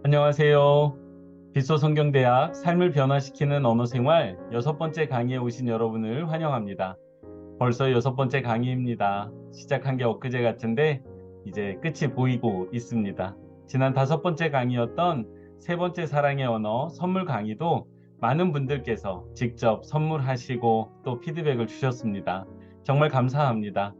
안녕하세요. 빛소성경대학 삶을 변화시키는 언어생활 6번째 강의에 오신 여러분을 환영합니다. 벌써 6번째 강의입니다. 시작한 게 엊그제 같은데 이제 끝이 보이고 있습니다. 지난 5번째 강의였던 3번째 사랑의 언어 선물 강의도 많은 분들께서 직접 선물하시고 또 피드백을 주셨습니다. 정말 감사합니다.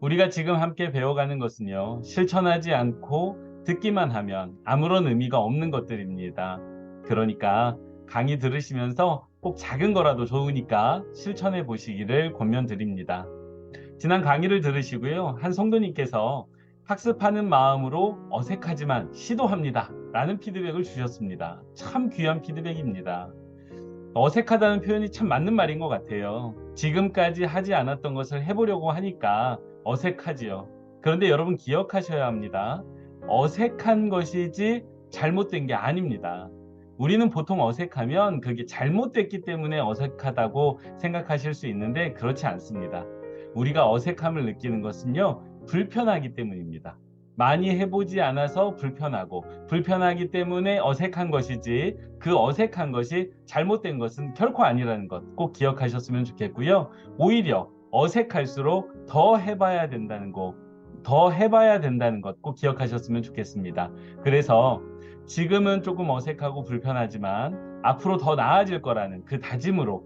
우리가 지금 함께 배워가는 것은요, 실천하지 않고 듣기만 하면 아무런 의미가 없는 것들입니다. 그러니까 강의 들으시면서 꼭 작은 거라도 좋으니까 실천해 보시기를 권면드립니다. 지난 강의를 들으시고요, 한 성도님께서 학습하는 마음으로 어색하지만 시도합니다 라는 피드백을 주셨습니다. 참 귀한 피드백입니다. 어색하다는 표현이 참 맞는 말인 것 같아요. 지금까지 하지 않았던 것을 해보려고 하니까 어색하지요. 그런데 여러분 기억하셔야 합니다. 어색한 것이지 잘못된 게 아닙니다. 우리는 보통 어색하면 그게 잘못됐기 때문에 어색하다고 생각하실 수 있는데 그렇지 않습니다. 우리가 어색함을 느끼는 것은요, 불편하기 때문입니다. 많이 해보지 않아서 불편하고 불편하기 때문에 어색한 것이지 그 어색한 것이 잘못된 것은 결코 아니라는 것 꼭 기억하셨으면 좋겠고요. 오히려 어색할수록 더 해봐야 된다는 것 꼭 기억하셨으면 좋겠습니다. 그래서 지금은 조금 어색하고 불편하지만 앞으로 더 나아질 거라는 그 다짐으로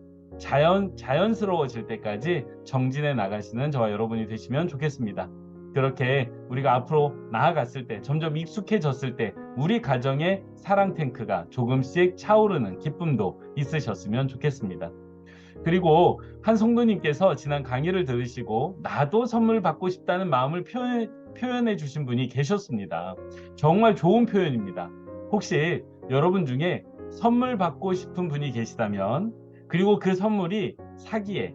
자연스러워질 때까지 정진해 나가시는 저와 여러분이 되시면 좋겠습니다. 그렇게 우리가 앞으로 나아갔을 때, 점점 익숙해졌을 때 우리 가정의 사랑 탱크가 조금씩 차오르는 기쁨도 있으셨으면 좋겠습니다. 그리고 한 성도님께서 지난 강의를 들으시고 나도 선물 받고 싶다는 마음을 표현해 주신 분이 계셨습니다. 정말 좋은 표현입니다. 혹시 여러분 중에 선물 받고 싶은 분이 계시다면, 그리고 그 선물이 사기에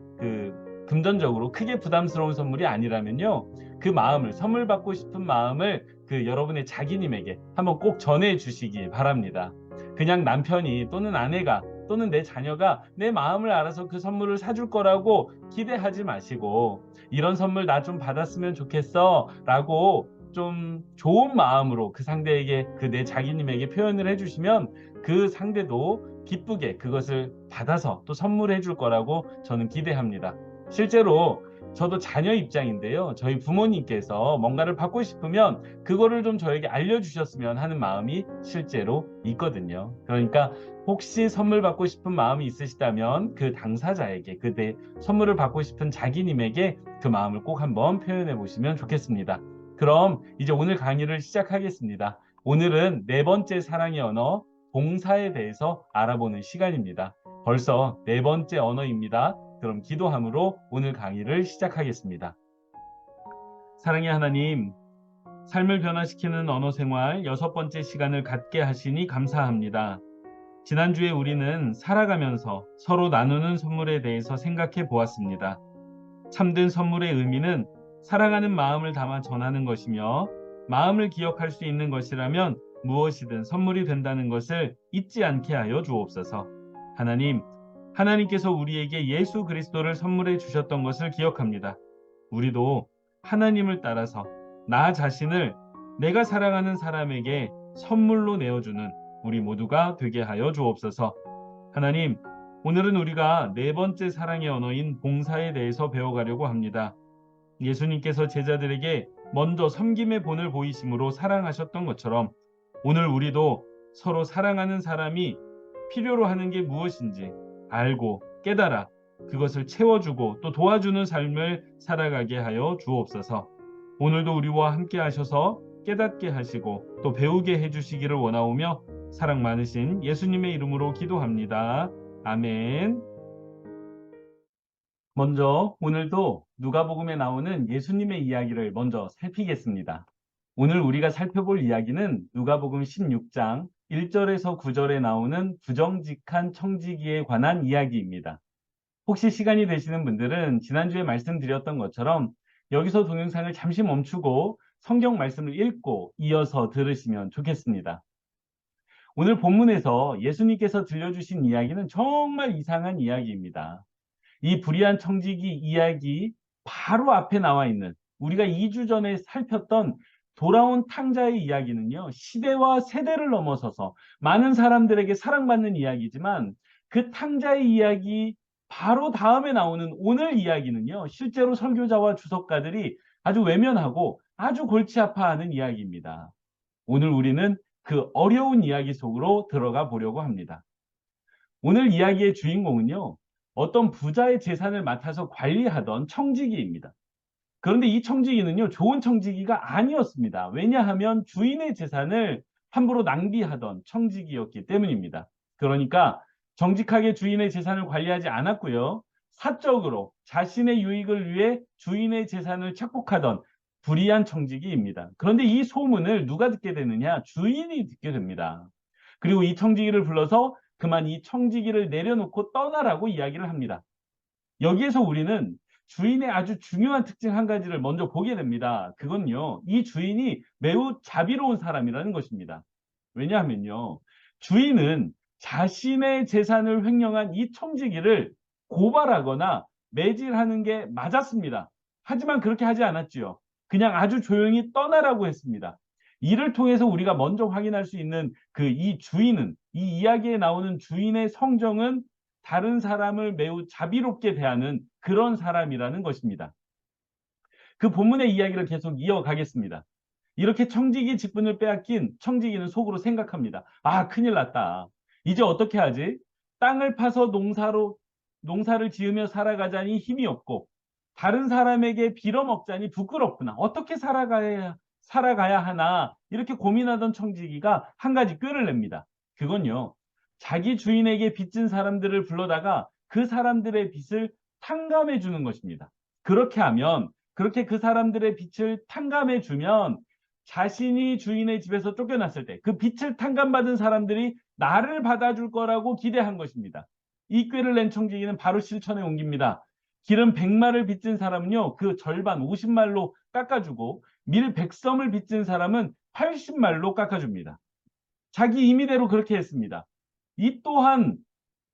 금전적으로 크게 부담스러운 선물이 아니라면요, 그 마음을, 선물 받고 싶은 마음을 그 여러분의 자기님에게 한번 꼭 전해 주시기 바랍니다. 그냥 남편이 또는 아내가 또는 내 자녀가 내 마음을 알아서 그 선물을 사줄 거라고 기대하지 마시고, 이런 선물 나 좀 받았으면 좋겠어 라고 좀 좋은 마음으로 그 상대에게, 그 내 자기님에게 표현을 해주시면 그 상대도 기쁘게 그것을 받아서 또 선물해 줄 거라고 저는 기대합니다. 실제로 저도 자녀 입장인데요, 저희 부모님께서 뭔가를 받고 싶으면 그거를 좀 저에게 알려주셨으면 하는 마음이 실제로 있거든요. 그러니까 혹시 선물 받고 싶은 마음이 있으시다면 그 당사자에게, 그대 선물을 받고 싶은 자기님에게 그 마음을 꼭 한번 표현해 보시면 좋겠습니다. 그럼 이제 오늘 강의를 시작하겠습니다. 오늘은 4번째 사랑의 언어, 봉사에 대해서 알아보는 시간입니다. 벌써 4번째 언어입니다. 그럼 기도함으로 오늘 강의를 시작하겠습니다. 사랑의 하나님, 삶을 변화시키는 언어 생활 6번째 시간을 갖게 하시니 감사합니다. 지난주에 우리는 살아가면서 서로 나누는 선물에 대해서 생각해 보았습니다. 참된 선물의 의미는 사랑하는 마음을 담아 전하는 것이며, 마음을 기억할 수 있는 것이라면 무엇이든 선물이 된다는 것을 잊지 않게 하여 주옵소서. 하나님, 하나님께서 우리에게 예수 그리스도를 선물해 주셨던 것을 기억합니다. 우리도 하나님을 따라서 나 자신을 내가 사랑하는 사람에게 선물로 내어주는 우리 모두가 되게 하여 주옵소서. 하나님, 오늘은 우리가 4번째 사랑의 언어인 봉사에 대해서 배워가려고 합니다. 예수님께서 제자들에게 먼저 섬김의 본을 보이심으로 사랑하셨던 것처럼 오늘 우리도 서로 사랑하는 사람이 필요로 하는 게 무엇인지 알고 깨달아 그것을 채워주고 또 도와주는 삶을 살아가게 하여 주옵소서. 오늘도 우리와 함께 하셔서 깨닫게 하시고 또 배우게 해주시기를 원하오며 사랑 많으신 예수님의 이름으로 기도합니다. 아멘. 먼저 오늘도 누가복음에 나오는 예수님의 이야기를 먼저 살피겠습니다. 오늘 우리가 살펴볼 이야기는 누가복음 16장 1절에서 9절에 나오는 부정직한 청지기에 관한 이야기입니다. 혹시 시간이 되시는 분들은 지난주에 말씀드렸던 것처럼 여기서 동영상을 잠시 멈추고 성경 말씀을 읽고 이어서 들으시면 좋겠습니다. 오늘 본문에서 예수님께서 들려주신 이야기는 정말 이상한 이야기입니다. 이 불의한 청지기 이야기 바로 앞에 나와 있는, 우리가 2주 전에 살폈던 돌아온 탕자의 이야기는요, 시대와 세대를 넘어서서 많은 사람들에게 사랑받는 이야기지만 그 탕자의 이야기 바로 다음에 나오는 오늘 이야기는요, 실제로 설교자와 주석가들이 아주 외면하고 아주 골치 아파하는 이야기입니다. 오늘 우리는 그 어려운 이야기 속으로 들어가 보려고 합니다. 오늘 이야기의 주인공은요, 어떤 부자의 재산을 맡아서 관리하던 청지기입니다. 그런데 이 청지기는요, 좋은 청지기가 아니었습니다. 왜냐하면 주인의 재산을 함부로 낭비하던 청지기였기 때문입니다. 그러니까 정직하게 주인의 재산을 관리하지 않았고요. 사적으로 자신의 유익을 위해 주인의 재산을 착복하던 불의한 청지기입니다. 그런데 이 소문을 누가 듣게 되느냐? 주인이 듣게 됩니다. 그리고 이 청지기를 불러서 그만 이 청지기를 내려놓고 떠나라고 이야기를 합니다. 여기에서 우리는 주인의 아주 중요한 특징 한 가지를 먼저 보게 됩니다. 그건요, 이 주인이 매우 자비로운 사람이라는 것입니다. 왜냐하면요, 주인은 자신의 재산을 횡령한 이 청지기를 고발하거나 매질하는 게 맞았습니다. 하지만 그렇게 하지 않았지요. 그냥 아주 조용히 떠나라고 했습니다. 이를 통해서 우리가 먼저 확인할 수 있는 그 이 주인은, 이 이야기에 나오는 주인의 성정은 다른 사람을 매우 자비롭게 대하는 그런 사람이라는 것입니다. 그 본문의 이야기를 계속 이어가겠습니다. 이렇게 청지기 직분을 빼앗긴 청지기는 속으로 생각합니다. 아, 큰일 났다. 이제 어떻게 하지? 땅을 파서 농사를 지으며 살아가자니 힘이 없고 다른 사람에게 빌어먹자니 부끄럽구나. 어떻게 살아가야 하나 이렇게 고민하던 청지기가 한 가지 꾀를 냅니다. 그건요, 자기 주인에게 빚진 사람들을 불러다가 그 사람들의 빚을 탕감해 주는 것입니다. 그렇게 그 사람들의 빚을 탕감해 주면 자신이 주인의 집에서 쫓겨났을 때 그 빚을 탕감받은 사람들이 나를 받아줄 거라고 기대한 것입니다. 이 꾀를 낸 청지기는 바로 실천에 옮깁니다. 기름 100마를 빚진 사람은요, 그 절반 50말로 깎아주고 밀 100섬을 빚진 사람은 80말로 깎아줍니다. 자기 임의대로 그렇게 했습니다. 이 또한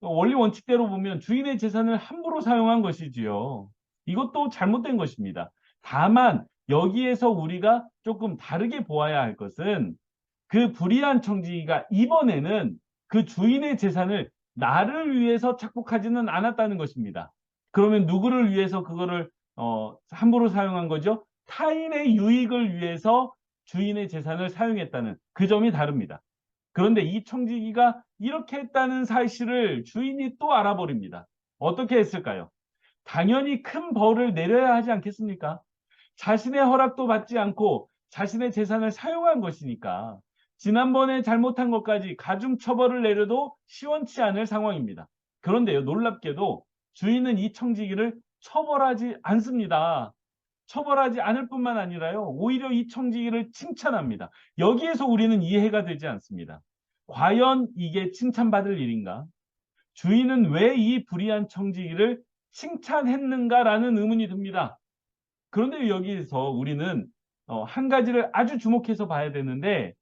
원리 원칙대로 보면 주인의 재산을 함부로 사용한 것이지요. 이것도 잘못된 것입니다. 다만 여기에서 우리가 조금 다르게 보아야 할 것은 그 불의한 청지기가 이번에는 그 주인의 재산을 나를 위해서 착복하지는 않았다는 것입니다. 그러면 누구를 위해서 그거를 함부로 사용한 거죠? 타인의 유익을 위해서 주인의 재산을 사용했다는 그 점이 다릅니다. 그런데 이 청지기가 이렇게 했다는 사실을 주인이 또 알아버립니다. 어떻게 했을까요? 당연히 큰 벌을 내려야 하지 않겠습니까? 자신의 허락도 받지 않고 자신의 재산을 사용한 것이니까 지난번에 잘못한 것까지 가중처벌을 내려도 시원치 않을 상황입니다. 그런데요, 놀랍게도 주인은 이 청지기를 처벌하지 않습니다. 처벌하지 않을 뿐만 아니라요, 오히려 이 청지기를 칭찬합니다. 여기에서 우리는 이해가 되지 않습니다. 과연 이게 칭찬받을 일인가? 주인은 왜 이 불의한 청지기를 칭찬했는가라는 의문이 듭니다. 그런데 여기에서 우리는 한 가지를 아주 주목해서 봐야 되는데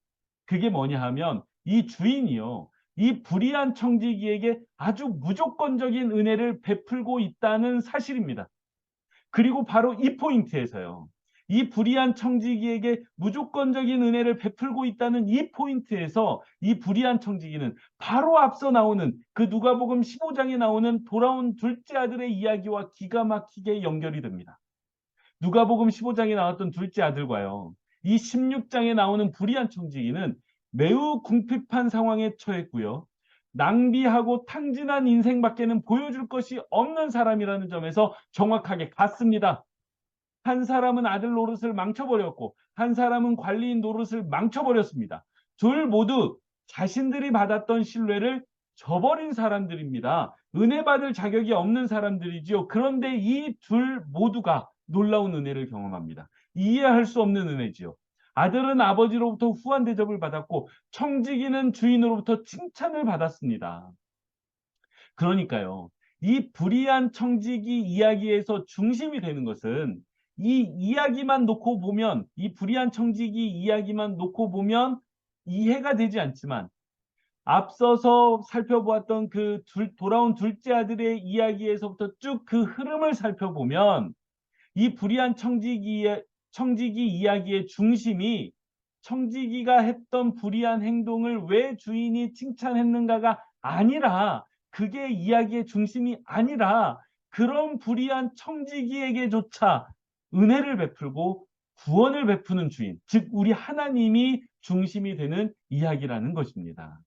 그게 뭐냐 하면 이 주인이요, 이 불의한 청지기에게 아주 무조건적인 은혜를 베풀고 있다는 사실입니다. 그리고 바로 이 포인트에서요, 이 불의한 청지기에게 무조건적인 은혜를 베풀고 있다는 이 포인트에서 이 불의한 청지기는 바로 앞서 나오는 그 누가복음 15장에 나오는 돌아온 둘째 아들의 이야기와 기가 막히게 연결이 됩니다. 누가복음 15장에 나왔던 둘째 아들과요, 이 16장에 나오는 불의한 청지기는 매우 궁핍한 상황에 처했고요. 낭비하고 탕진한 인생밖에는 보여줄 것이 없는 사람이라는 점에서 정확하게 같습니다. 한 사람은 아들 노릇을 망쳐버렸고 한 사람은 관리인 노릇을 망쳐버렸습니다. 둘 모두 자신들이 받았던 신뢰를 저버린 사람들입니다. 은혜 받을 자격이 없는 사람들이지요. 그런데 이 둘 모두가 놀라운 은혜를 경험합니다. 이해할 수 없는 은혜지요. 아들은 아버지로부터 후한 대접을 받았고 청지기는 주인으로부터 칭찬을 받았습니다. 그러니까요, 이 불의한 청지기 이야기에서 중심이 되는 것은 이 이야기만 놓고 보면, 이 불의한 청지기 이야기만 놓고 보면 이해가 되지 않지만 앞서서 살펴보았던 그 돌아온 둘째 아들의 이야기에서부터 쭉 그 흐름을 살펴보면 이 불의한 청지기 이야기의 중심이 청지기가 했던 불의한 행동을 왜 주인이 칭찬했는가가 아니라, 그게 이야기의 중심이 아니라 그런 불의한 청지기에게조차 은혜를 베풀고 구원을 베푸는 주인, 즉 우리 하나님이 중심이 되는 이야기라는 것입니다.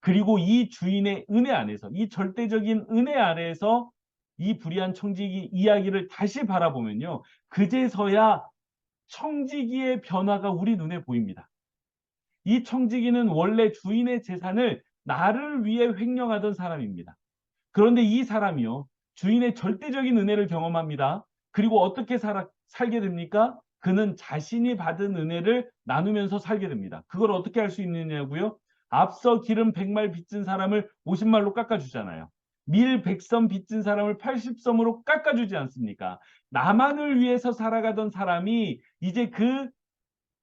그리고 이 주인의 은혜 안에서, 이 절대적인 은혜 아래에서 이 불의한 청지기 이야기를 다시 바라보면요, 그제서야 청지기의 변화가 우리 눈에 보입니다. 이 청지기는 원래 주인의 재산을 나를 위해 횡령하던 사람입니다. 그런데 이 사람이요, 주인의 절대적인 은혜를 경험합니다. 그리고 어떻게 살게 됩니까? 그는 자신이 받은 은혜를 나누면서 살게 됩니다. 그걸 어떻게 할 수 있느냐고요? 앞서 기름 100말 빚진 사람을 50말로 깎아주잖아요. 밀 100섬 빚진 사람을 80섬으로 깎아주지 않습니까? 나만을 위해서 살아가던 사람이 이제 그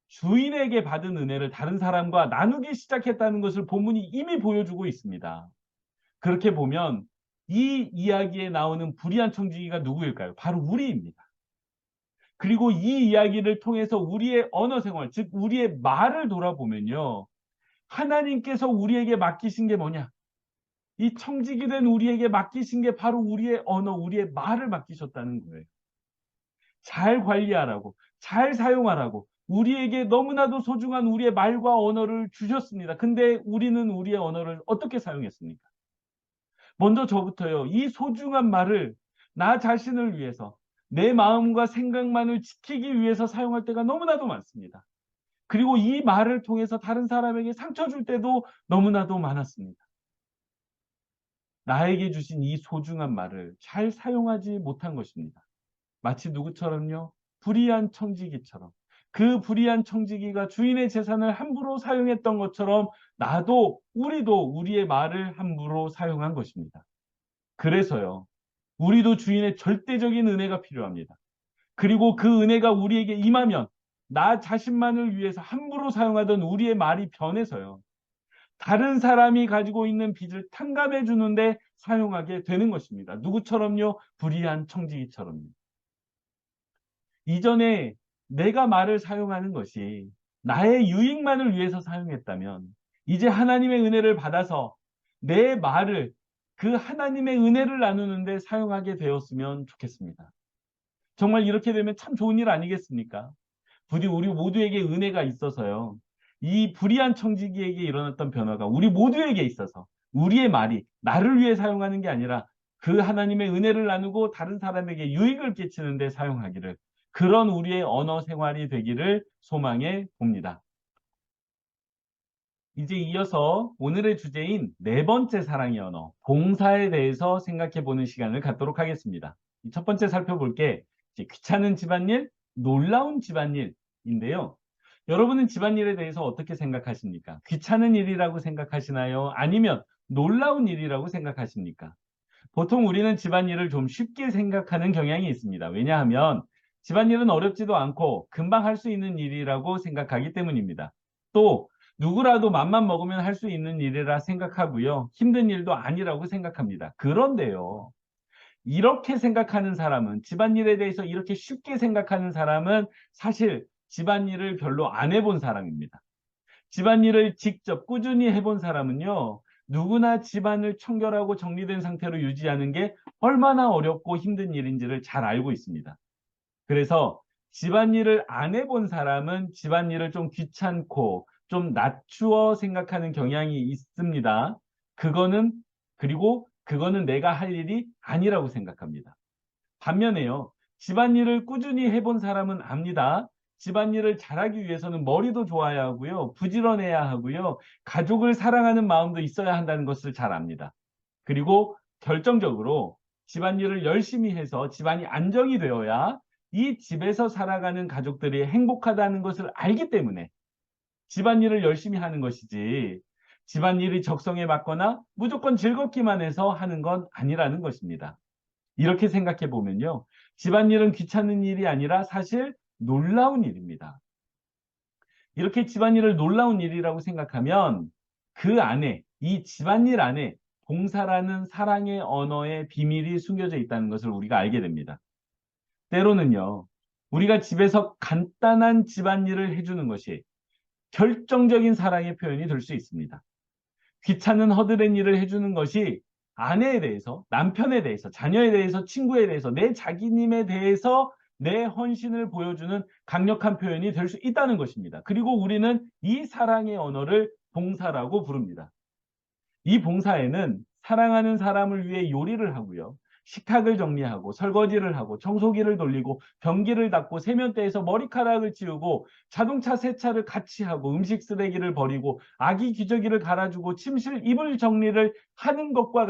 주인에게 받은 은혜를 다른 사람과 나누기 시작했다는 것을 본문이 이미 보여주고 있습니다. 그렇게 보면 이 이야기에 나오는 불의한 청지기가 누구일까요? 바로 우리입니다. 그리고 이 이야기를 통해서 우리의 언어 생활, 즉 우리의 말을 돌아보면요, 하나님께서 우리에게 맡기신 게 뭐냐? 이 청지기 된 우리에게 맡기신 게 바로 우리의 언어, 우리의 말을 맡기셨다는 거예요. 잘 관리하라고, 잘 사용하라고, 우리에게 너무나도 소중한 우리의 말과 언어를 주셨습니다. 근데 우리는 우리의 언어를 어떻게 사용했습니까? 먼저 저부터요, 이 소중한 말을 나 자신을 위해서, 내 마음과 생각만을 지키기 위해서 사용할 때가 너무나도 많습니다. 그리고 이 말을 통해서 다른 사람에게 상처 줄 때도 너무나도 많았습니다. 나에게 주신 이 소중한 말을 잘 사용하지 못한 것입니다. 마치 누구처럼요? 불의한 청지기처럼. 그 불의한 청지기가 주인의 재산을 함부로 사용했던 것처럼 나도, 우리도 우리의 말을 함부로 사용한 것입니다. 그래서요, 우리도 주인의 절대적인 은혜가 필요합니다. 그리고 그 은혜가 우리에게 임하면 나 자신만을 위해서 함부로 사용하던 우리의 말이 변해서요, 다른 사람이 가지고 있는 빚을 탕감해 주는데 사용하게 되는 것입니다. 누구처럼요? 불의한 청지기처럼요. 이전에 내가 말을 사용하는 것이 나의 유익만을 위해서 사용했다면, 이제 하나님의 은혜를 받아서 내 말을 그 하나님의 은혜를 나누는데 사용하게 되었으면 좋겠습니다. 정말 이렇게 되면 참 좋은 일 아니겠습니까? 부디 우리 모두에게 은혜가 있어서요, 이 불의한 청지기에게 일어났던 변화가 우리 모두에게 있어서 우리의 말이 나를 위해 사용하는 게 아니라 그 하나님의 은혜를 나누고 다른 사람에게 유익을 끼치는 데 사용하기를, 그런 우리의 언어 생활이 되기를 소망해 봅니다. 이제 이어서 오늘의 주제인 네 번째 사랑의 언어, 봉사에 대해서 생각해 보는 시간을 갖도록 하겠습니다. 첫 번째 살펴볼 게 이제 귀찮은 집안일, 놀라운 집안일인데요. 여러분은 집안일에 대해서 어떻게 생각하십니까? 귀찮은 일이라고 생각하시나요? 아니면 놀라운 일이라고 생각하십니까? 보통 우리는 집안일을 좀 쉽게 생각하는 경향이 있습니다. 왜냐하면 집안일은 어렵지도 않고 금방 할 수 있는 일이라고 생각하기 때문입니다. 또 누구라도 맘만 먹으면 할 수 있는 일이라 생각하고요, 힘든 일도 아니라고 생각합니다. 그런데요, 이렇게 생각하는 사람은, 집안일에 대해서 이렇게 쉽게 생각하는 사람은 사실 집안일을 별로 안 해본 사람입니다. 집안일을 직접 꾸준히 해본 사람은요, 누구나 집안을 청결하고 정리된 상태로 유지하는 게 얼마나 어렵고 힘든 일인지를 잘 알고 있습니다. 그래서 집안일을 안 해본 사람은 집안일을 좀 귀찮고 좀 낮추어 생각하는 경향이 있습니다. 그거는, 그리고 그거는 내가 할 일이 아니라고 생각합니다. 반면에요, 집안일을 꾸준히 해본 사람은 압니다. 집안일을 잘하기 위해서는 머리도 좋아야 하고요, 부지런해야 하고요, 가족을 사랑하는 마음도 있어야 한다는 것을 잘 압니다. 그리고 결정적으로 집안일을 열심히 해서 집안이 안정이 되어야 이 집에서 살아가는 가족들이 행복하다는 것을 알기 때문에 집안일을 열심히 하는 것이지, 집안일이 적성에 맞거나 무조건 즐겁기만 해서 하는 건 아니라는 것입니다. 이렇게 생각해 보면요, 집안일은 귀찮은 일이 아니라 사실 놀라운 일입니다. 이렇게 집안일을 놀라운 일이라고 생각하면 그 안에, 이 집안일 안에 봉사라는 사랑의 언어의 비밀이 숨겨져 있다는 것을 우리가 알게 됩니다. 때로는요, 우리가 집에서 간단한 집안일을 해주는 것이 결정적인 사랑의 표현이 될 수 있습니다. 귀찮은 허드렛 일을 해주는 것이 아내에 대해서, 남편에 대해서, 자녀에 대해서, 친구에 대해서, 내 자기님에 대해서 내 헌신을 보여주는 강력한 표현이 될 수 있다는 것입니다. 그리고 우리는 이 사랑의 언어를 봉사라고 부릅니다. 이 봉사에는 사랑하는 사람을 위해 요리를 하고요. 식탁을 정리하고 설거지를 하고 청소기를 돌리고 변기를 닦고 세면대에서 머리카락을 치우고 자동차 세차를 같이 하고 음식 쓰레기를 버리고 아기 기저귀를 갈아주고 침실 이불 정리를 하는 것과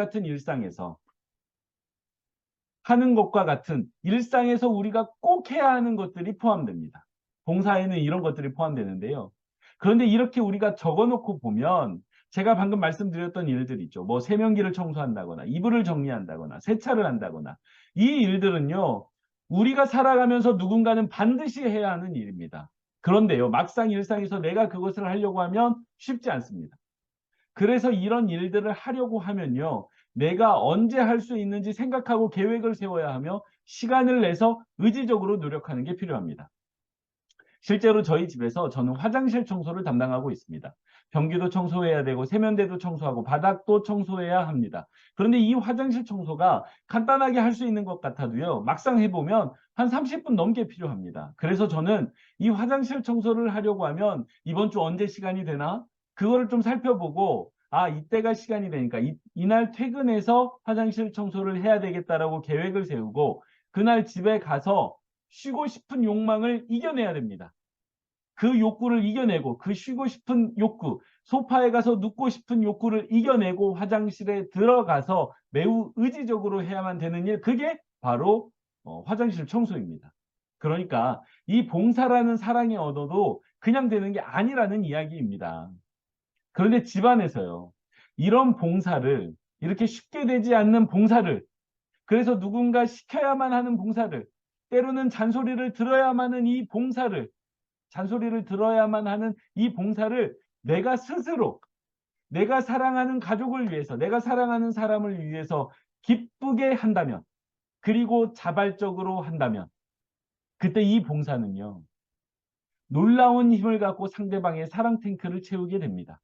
같은 일상에서 우리가 꼭 해야 하는 것들이 포함됩니다. 봉사에는 이런 것들이 포함되는데요. 그런데 이렇게 우리가 적어놓고 보면 제가 방금 말씀드렸던 일들 있죠. 뭐 세면기를 청소한다거나 이불을 정리한다거나 세차를 한다거나 이 일들은요. 우리가 살아가면서 누군가는 반드시 해야 하는 일입니다. 그런데요. 막상 일상에서 내가 그것을 하려고 하면 쉽지 않습니다. 그래서 이런 일들을 하려고 하면요. 내가 언제 할 수 있는지 생각하고 계획을 세워야 하며 시간을 내서 의지적으로 노력하는 게 필요합니다. 실제로 저희 집에서 저는 화장실 청소를 담당하고 있습니다. 변기도 청소해야 되고 세면대도 청소하고 바닥도 청소해야 합니다. 그런데 이 화장실 청소가 간단하게 할 수 있는 것 같아도요. 막상 해보면 한 30분 넘게 필요합니다. 그래서 저는 이 화장실 청소를 하려고 하면 이번 주 언제 시간이 되나? 그거를 좀 살펴보고 아 이때가 시간이 되니까 이날 퇴근해서 화장실 청소를 해야 되겠다라고 계획을 세우고 그날 집에 가서 쉬고 싶은 욕망을 이겨내야 됩니다. 그 욕구를 이겨내고 그 쉬고 싶은 욕구, 소파에 가서 눕고 싶은 욕구를 이겨내고 화장실에 들어가서 매우 의지적으로 해야만 되는 일, 그게 바로 화장실 청소입니다. 그러니까 이 봉사라는 사랑의 언어도 그냥 되는 게 아니라는 이야기입니다. 그런데 집안에서요. 이런 봉사를 이렇게 쉽게 되지 않는 봉사를 그래서 누군가 시켜야만 하는 봉사를 때로는 잔소리를 들어야만 하는 이 봉사를 내가 스스로 내가 사랑하는 가족을 위해서 내가 사랑하는 사람을 위해서 기쁘게 한다면 그리고 자발적으로 한다면 그때 이 봉사는요. 놀라운 힘을 갖고 상대방의 사랑 탱크를 채우게 됩니다.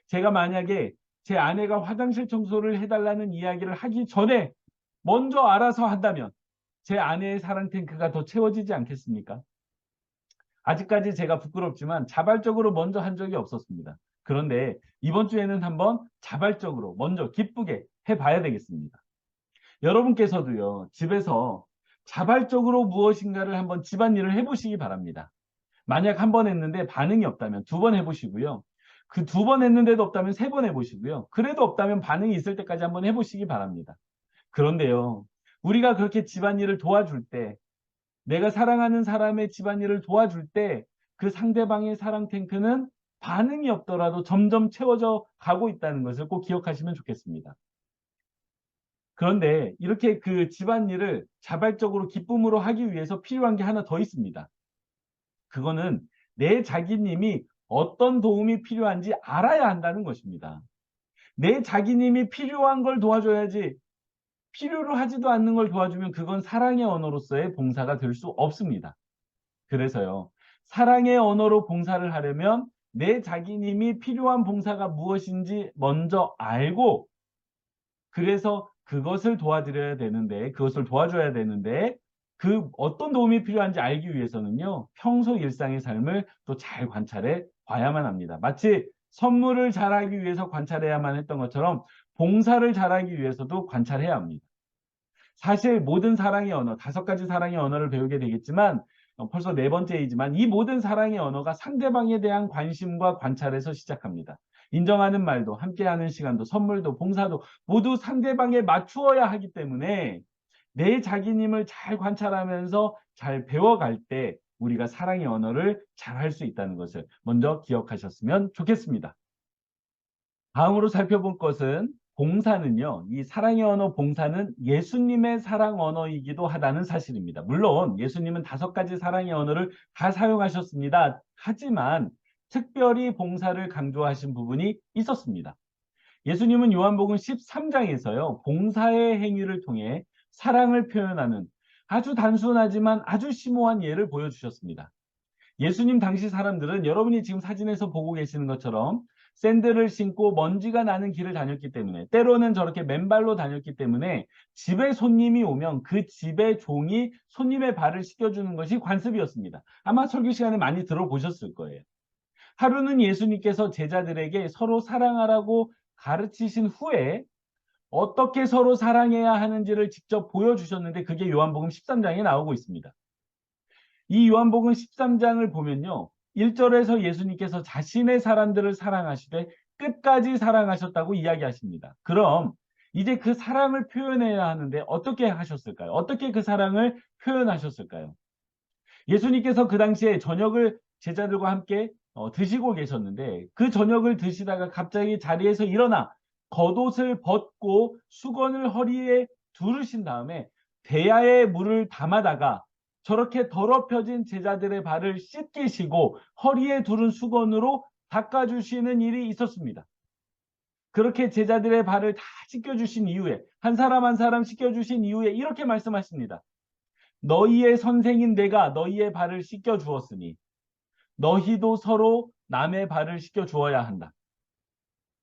제가 만약에 제 아내가 화장실 청소를 해달라는 이야기를 하기 전에 먼저 알아서 한다면 제 아내의 사랑 탱크가 더 채워지지 않겠습니까? 아직까지 제가 부끄럽지만 자발적으로 먼저 한 적이 없었습니다. 그런데 이번 주에는 한번 자발적으로 먼저 기쁘게 해봐야 되겠습니다. 여러분께서도요, 집에서 자발적으로 무엇인가를 한번 집안일을 해보시기 바랍니다. 만약 한 번 했는데 반응이 없다면 두 번 해보시고요. 그 두 번 했는데도 없다면 세 번 해보시고요. 그래도 없다면 반응이 있을 때까지 한번 해보시기 바랍니다. 그런데요, 우리가 그렇게 집안일을 도와줄 때 내가 사랑하는 사람의 집안일을 도와줄 때 그 상대방의 사랑 탱크는 반응이 없더라도 점점 채워져 가고 있다는 것을 꼭 기억하시면 좋겠습니다. 그런데 이렇게 그 집안일을 자발적으로 기쁨으로 하기 위해서 필요한 게 하나 더 있습니다. 그거는 내 자기님이 어떤 도움이 필요한지 알아야 한다는 것입니다. 내 자기님이 필요한 걸 도와줘야지 필요로 하지도 않는 걸 도와주면 그건 사랑의 언어로서의 봉사가 될 수 없습니다. 그래서요. 사랑의 언어로 봉사를 하려면 내 자기님이 필요한 봉사가 무엇인지 먼저 알고 그래서 그것을 도와줘야 되는데 그 어떤 도움이 필요한지 알기 위해서는요. 평소 일상의 삶을 또 잘 관찰해 봐야만 합니다. 마치 선물을 잘하기 위해서 관찰해야만 했던 것처럼 봉사를 잘하기 위해서도 관찰해야 합니다. 사실 모든 사랑의 언어, 5가지 사랑의 언어를 배우게 되겠지만 벌써 4번째이지만 이 모든 사랑의 언어가 상대방에 대한 관심과 관찰에서 시작합니다. 인정하는 말도 함께하는 시간도 선물도 봉사도 모두 상대방에 맞추어야 하기 때문에 내 자기님을 잘 관찰하면서 잘 배워갈 때 우리가 사랑의 언어를 잘 할 수 있다는 것을 먼저 기억하셨으면 좋겠습니다. 다음으로 살펴볼 것은 봉사는요. 이 사랑의 언어 봉사는 예수님의 사랑 언어이기도 하다는 사실입니다. 물론 예수님은 5가지 사랑의 언어를 다 사용하셨습니다. 하지만 특별히 봉사를 강조하신 부분이 있었습니다. 예수님은 요한복음 13장에서요. 봉사의 행위를 통해 사랑을 표현하는 아주 단순하지만 아주 심오한 예를 보여주셨습니다. 예수님 당시 사람들은 여러분이 지금 사진에서 보고 계시는 것처럼 샌들을 신고 먼지가 나는 길을 다녔기 때문에, 때로는 저렇게 맨발로 다녔기 때문에 집에 손님이 오면 그 집의 종이 손님의 발을 씻겨주는 것이 관습이었습니다. 아마 설교 시간에 많이 들어보셨을 거예요. 하루는 예수님께서 제자들에게 서로 사랑하라고 가르치신 후에 어떻게 서로 사랑해야 하는지를 직접 보여주셨는데, 그게 요한복음 13장에 나오고 있습니다. 이 요한복음 13장을 보면요, 1절에서 예수님께서 자신의 사람들을 사랑하시되 끝까지 사랑하셨다고 이야기하십니다. 그럼 이제 그 사랑을 표현해야 하는데 어떻게 하셨을까요? 어떻게 그 사랑을 표현하셨을까요? 예수님께서 그 당시에 저녁을 제자들과 함께 드시고 계셨는데, 그 저녁을 드시다가 갑자기 자리에서 일어나 겉옷을 벗고 수건을 허리에 두르신 다음에 대야에 물을 담아다가 저렇게 더럽혀진 제자들의 발을 씻기시고 허리에 두른 수건으로 닦아주시는 일이 있었습니다. 그렇게 제자들의 발을 다 씻겨주신 이후에, 한 사람 한 사람 씻겨주신 이후에 이렇게 말씀하십니다. 너희의 선생인 내가 너희의 발을 씻겨 주었으니 너희도 서로 남의 발을 씻겨 주어야 한다.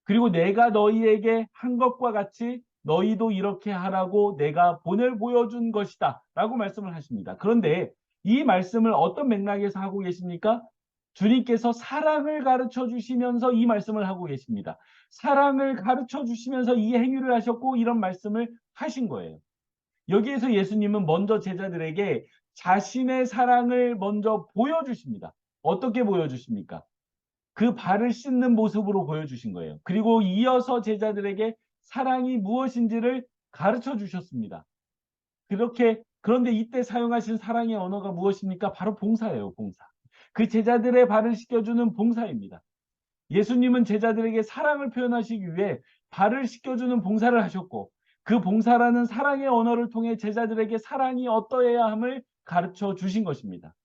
그리고 내가 너희에게 한 것과 같이 너희도 이렇게 하라고 내가 본을 보여준 것이다 라고 말씀을 하십니다. 그런데 이 말씀을 어떤 맥락에서 하고 계십니까? 주님께서 사랑을 가르쳐 주시면서 이 말씀을 하고 계십니다. 사랑을 가르쳐 주시면서 이 행위를 하셨고 이런 말씀을 하신 거예요. 여기에서 예수님은 먼저 제자들에게 자신의 사랑을 먼저 보여주십니다. 어떻게 보여주십니까? 그 발을 씻는 모습으로 보여주신 거예요. 그리고 이어서 제자들에게 사랑이 무엇인지를 가르쳐 주셨습니다. 그런데 이때 사용하신 사랑의 언어가 무엇입니까? 바로 봉사예요, 봉사. 그 제자들의 발을 씻겨주는 봉사입니다. 예수님은 제자들에게 사랑을 표현하시기 위해 발을 씻겨주는 봉사를 하셨고, 그 봉사라는 사랑의 언어를 통해 제자들에게 사랑이 어떠해야 함을 가르쳐 주신 것입니다.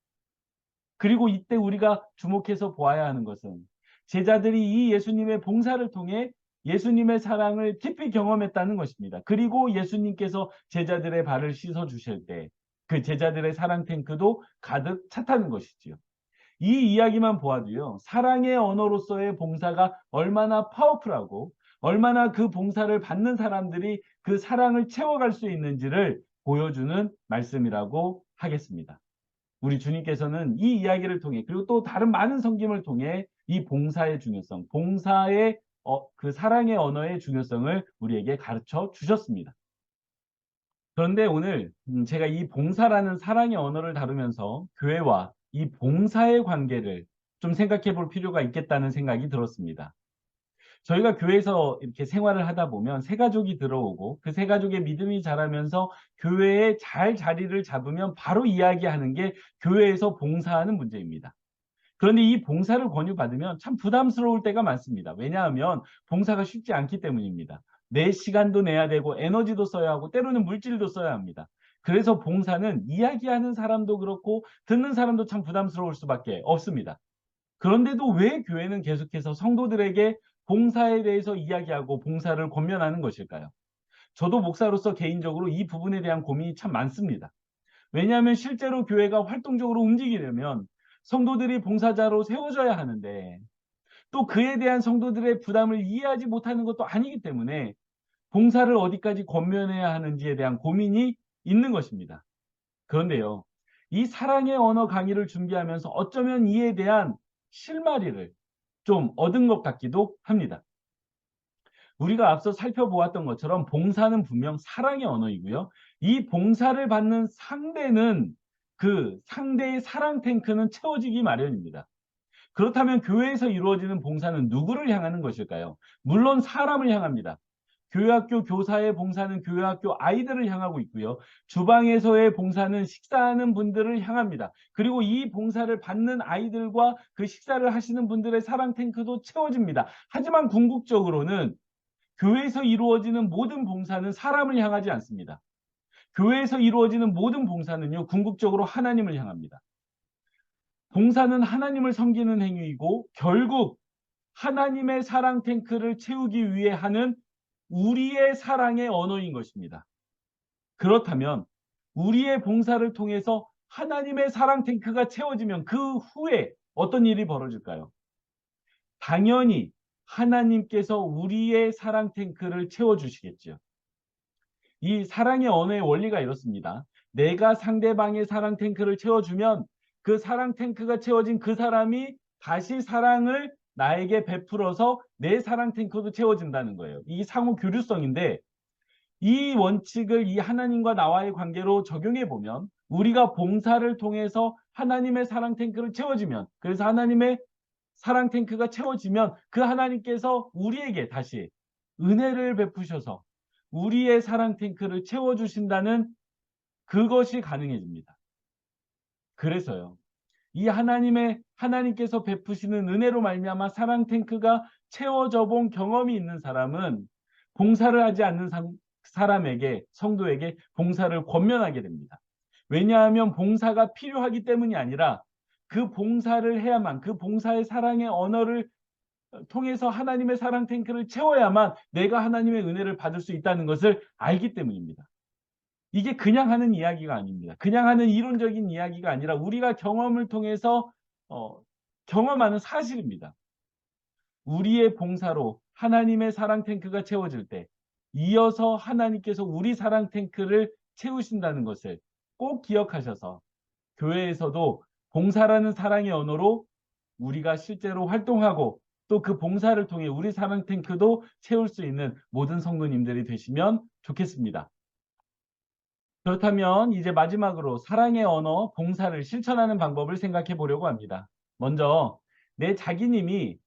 그리고 이때 우리가 주목해서 보아야 하는 것은, 제자들이 이 예수님의 봉사를 통해 예수님의 사랑을 깊이 경험했다는 것입니다. 그리고 예수님께서 제자들의 발을 씻어 주실 때 그 제자들의 사랑 탱크도 가득 찼다는 것이지요. 이 이야기만 보아도요, 사랑의 언어로서의 봉사가 얼마나 파워풀하고 얼마나 그 봉사를 받는 사람들이 그 사랑을 채워갈 수 있는지를 보여주는 말씀이라고 하겠습니다. 우리 주님께서는 이 이야기를 통해, 그리고 또 다른 많은 성김을 통해 이 봉사의 중요성, 봉사의 그 사랑의 언어의 중요성을 우리에게 가르쳐 주셨습니다. 그런데 오늘 제가 이 봉사라는 사랑의 언어를 다루면서 교회와 이 봉사의 관계를 좀 생각해 볼 필요가 있겠다는 생각이 들었습니다. 저희가 교회에서 이렇게 생활을 하다 보면 새 가족이 들어오고 그 새 가족의 믿음이 자라면서 교회에 잘 자리를 잡으면 바로 이야기하는 게 교회에서 봉사하는 문제입니다. 그런데 이 봉사를 권유받으면 참 부담스러울 때가 많습니다. 왜냐하면 봉사가 쉽지 않기 때문입니다. 내 시간도 내야 되고 에너지도 써야 하고 때로는 물질도 써야 합니다. 그래서 봉사는 이야기하는 사람도 그렇고 듣는 사람도 참 부담스러울 수밖에 없습니다. 그런데도 왜 교회는 계속해서 성도들에게 봉사에 대해서 이야기하고 봉사를 권면하는 것일까요? 저도 목사로서 개인적으로 이 부분에 대한 고민이 참 많습니다. 왜냐하면 실제로 교회가 활동적으로 움직이려면 성도들이 봉사자로 세워져야 하는데, 또 그에 대한 성도들의 부담을 이해하지 못하는 것도 아니기 때문에 봉사를 어디까지 권면해야 하는지에 대한 고민이 있는 것입니다. 그런데요, 이 사랑의 언어 강의를 준비하면서 어쩌면 이에 대한 실마리를 좀 얻은 것 같기도 합니다. 우리가 앞서 살펴보았던 것처럼 봉사는 분명 사랑의 언어이고요. 이 봉사를 받는 상대는 그 상대의 사랑 탱크는 채워지기 마련입니다. 그렇다면 교회에서 이루어지는 봉사는 누구를 향하는 것일까요? 물론 사람을 향합니다. 교회학교 교사의 봉사는 교회학교 아이들을 향하고 있고요. 주방에서의 봉사는 식사하는 분들을 향합니다. 그리고 이 봉사를 받는 아이들과 그 식사를 하시는 분들의 사랑 탱크도 채워집니다. 하지만 궁극적으로는 교회에서 이루어지는 모든 봉사는 사람을 향하지 않습니다. 교회에서 이루어지는 모든 봉사는요, 궁극적으로 하나님을 향합니다. 봉사는 하나님을 섬기는 행위이고 결국 하나님의 사랑 탱크를 채우기 위해 하는 우리의 사랑의 언어인 것입니다. 그렇다면 우리의 봉사를 통해서 하나님의 사랑 탱크가 채워지면 그 후에 어떤 일이 벌어질까요? 당연히 하나님께서 우리의 사랑 탱크를 채워주시겠죠. 이 사랑의 언어의 원리가 이렇습니다. 내가 상대방의 사랑 탱크를 채워주면 그 사랑 탱크가 채워진 그 사람이 다시 사랑을 나에게 베풀어서 내 사랑 탱크도 채워진다는 거예요. 이 상호 교류성인데, 이 원칙을 이 하나님과 나와의 관계로 적용해 보면 우리가 봉사를 통해서 하나님의 사랑 탱크를 채워주면, 그래서 하나님의 사랑 탱크가 채워지면 그 하나님께서 우리에게 다시 은혜를 베푸셔서 우리의 사랑 탱크를 채워주신다는 그것이 가능해집니다. 그래서요, 이 하나님께서 베푸시는 은혜로 말미암아 사랑 탱크가 채워져 본 경험이 있는 사람은 봉사를 하지 않는 사람에게, 성도에게 봉사를 권면하게 됩니다. 왜냐하면 봉사가 필요하기 때문이 아니라 그 봉사를 해야만, 그 봉사의 사랑의 언어를 통해서 하나님의 사랑 탱크를 채워야만 내가 하나님의 은혜를 받을 수 있다는 것을 알기 때문입니다. 이게 그냥 하는 이야기가 아닙니다. 그냥 하는 이론적인 이야기가 아니라 우리가 경험을 통해서 경험하는 사실입니다. 우리의 봉사로 하나님의 사랑 탱크가 채워질 때 이어서 하나님께서 우리 사랑 탱크를 채우신다는 것을 꼭 기억하셔서 교회에서도 봉사라는 사랑의 언어로 우리가 실제로 활동하고 또 그 봉사를 통해 우리 사랑 탱크도 채울 수 있는 모든 성도님들이 되시면 좋겠습니다. 그렇다면 이제 마지막으로 사랑의 언어, 봉사를 실천하는 방법을 생각해 보려고 합니다. 먼저 내 자기님이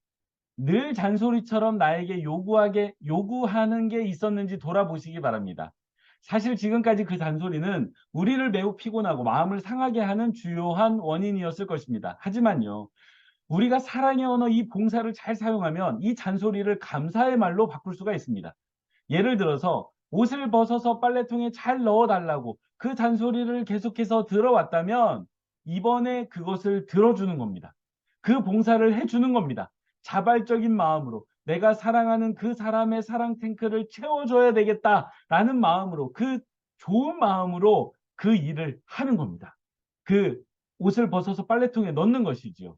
늘 잔소리처럼 나에게 요구하는 게 있었는지 돌아보시기 바랍니다. 사실 지금까지 그 잔소리는 우리를 매우 피곤하고 마음을 상하게 하는 주요한 원인이었을 것입니다. 하지만요, 우리가 사랑의 언어, 이 봉사를 잘 사용하면 이 잔소리를 감사의 말로 바꿀 수가 있습니다. 예를 들어서 옷을 벗어서 빨래통에 잘 넣어달라고 그 잔소리를 계속해서 들어왔다면 이번에 그것을 들어주는 겁니다. 그 봉사를 해주는 겁니다. 자발적인 마음으로 내가 사랑하는 그 사람의 사랑 탱크를 채워줘야 되겠다라는 마음으로, 그 좋은 마음으로 그 일을 하는 겁니다. 그 옷을 벗어서 빨래통에 넣는 것이지요.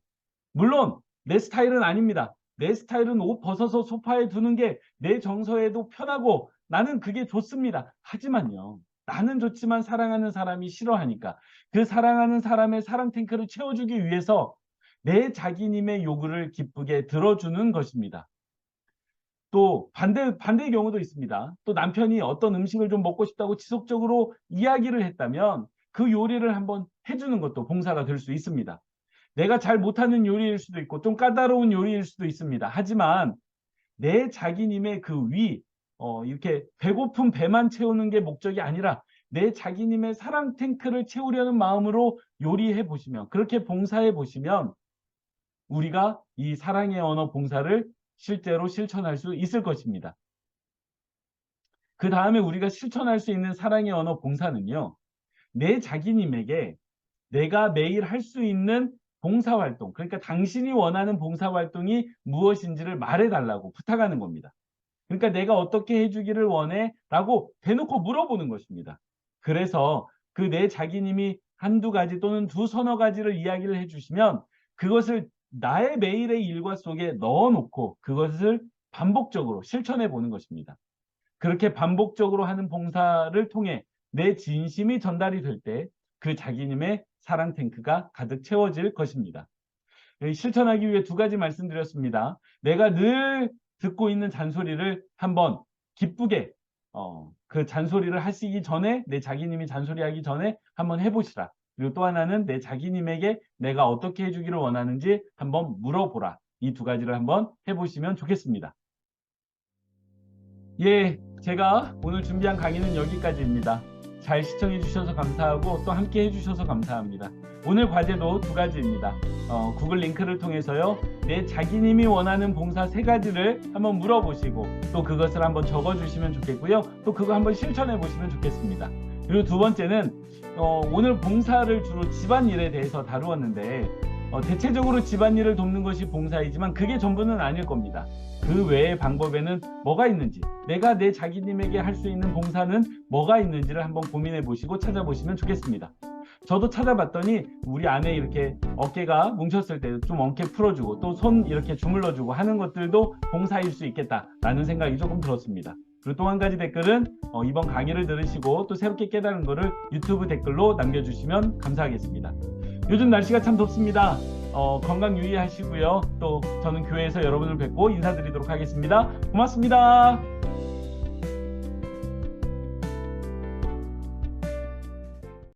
물론 내 스타일은 아닙니다. 내 스타일은 옷 벗어서 소파에 두는 게 내 정서에도 편하고 나는 그게 좋습니다. 하지만요, 나는 좋지만 사랑하는 사람이 싫어하니까 그 사랑하는 사람의 사랑 탱크를 채워주기 위해서 내 자기님의 요구를 기쁘게 들어주는 것입니다. 또 반대의 경우도 있습니다. 또 남편이 어떤 음식을 좀 먹고 싶다고 지속적으로 이야기를 했다면 그 요리를 한번 해주는 것도 봉사가 될 수 있습니다. 내가 잘 못하는 요리일 수도 있고 좀 까다로운 요리일 수도 있습니다. 하지만 내 자기님의 그 이렇게 배고픈 배만 채우는 게 목적이 아니라 내 자기님의 사랑 탱크를 채우려는 마음으로 요리해 보시면, 그렇게 봉사해 보시면 우리가 이 사랑의 언어 봉사를 실제로 실천할 수 있을 것입니다. 그 다음에 우리가 실천할 수 있는 사랑의 언어 봉사는요, 내 자기님에게 내가 매일 할 수 있는 봉사활동, 그러니까 당신이 원하는 봉사활동이 무엇인지를 말해달라고 부탁하는 겁니다. 그러니까 내가 어떻게 해주기를 원해? 라고 대놓고 물어보는 것입니다. 그래서 그 내 자기님이 한두 가지 또는 두서너 가지를 이야기를 해주시면 그것을 나의 매일의 일과 속에 넣어놓고 그것을 반복적으로 실천해 보는 것입니다. 그렇게 반복적으로 하는 봉사를 통해 내 진심이 전달이 될 때 그 자기님의 사랑 탱크가 가득 채워질 것입니다. 실천하기 위해 두 가지 말씀드렸습니다. 내가 늘 듣고 있는 잔소리를 한번 기쁘게 그 잔소리를 하시기 전에, 내 자기님이 잔소리하기 전에 한번 해보시라. 그리고 또 하나는 내 자기님에게 내가 어떻게 해주기를 원하는지 한번 물어보라. 이 두 가지를 한번 해보시면 좋겠습니다. 예, 제가 오늘 준비한 강의는 여기까지입니다. 잘 시청해 주셔서 감사하고 또 함께 해주셔서 감사합니다. 오늘 과제도 두 가지입니다. 구글 링크를 통해서요, 내 자기님이 원하는 봉사 3가지를 한번 물어보시고 또 그것을 한번 적어주시면 좋겠고요. 또 그거 한번 실천해 보시면 좋겠습니다. 그리고 두 번째는 오늘 봉사를 주로 집안일에 대해서 다루었는데 대체적으로 집안일을 돕는 것이 봉사이지만 그게 전부는 아닐 겁니다. 그 외의 방법에는 뭐가 있는지, 내가 내 자기님에게 할 수 있는 봉사는 뭐가 있는지를 한번 고민해 보시고 찾아보시면 좋겠습니다. 저도 찾아봤더니 우리 아내 이렇게 어깨가 뭉쳤을 때 좀 어깨 풀어주고 또 손 이렇게 주물러주고 하는 것들도 봉사일 수 있겠다라는 생각이 조금 들었습니다. 그리고 또 한 가지 댓글은 이번 강의를 들으시고 또 새롭게 깨달은 거를 유튜브 댓글로 남겨주시면 감사하겠습니다. 요즘 날씨가 참 덥습니다. 건강 유의하시고요. 또 저는 교회에서 여러분을 뵙고 인사드리도록 하겠습니다. 고맙습니다.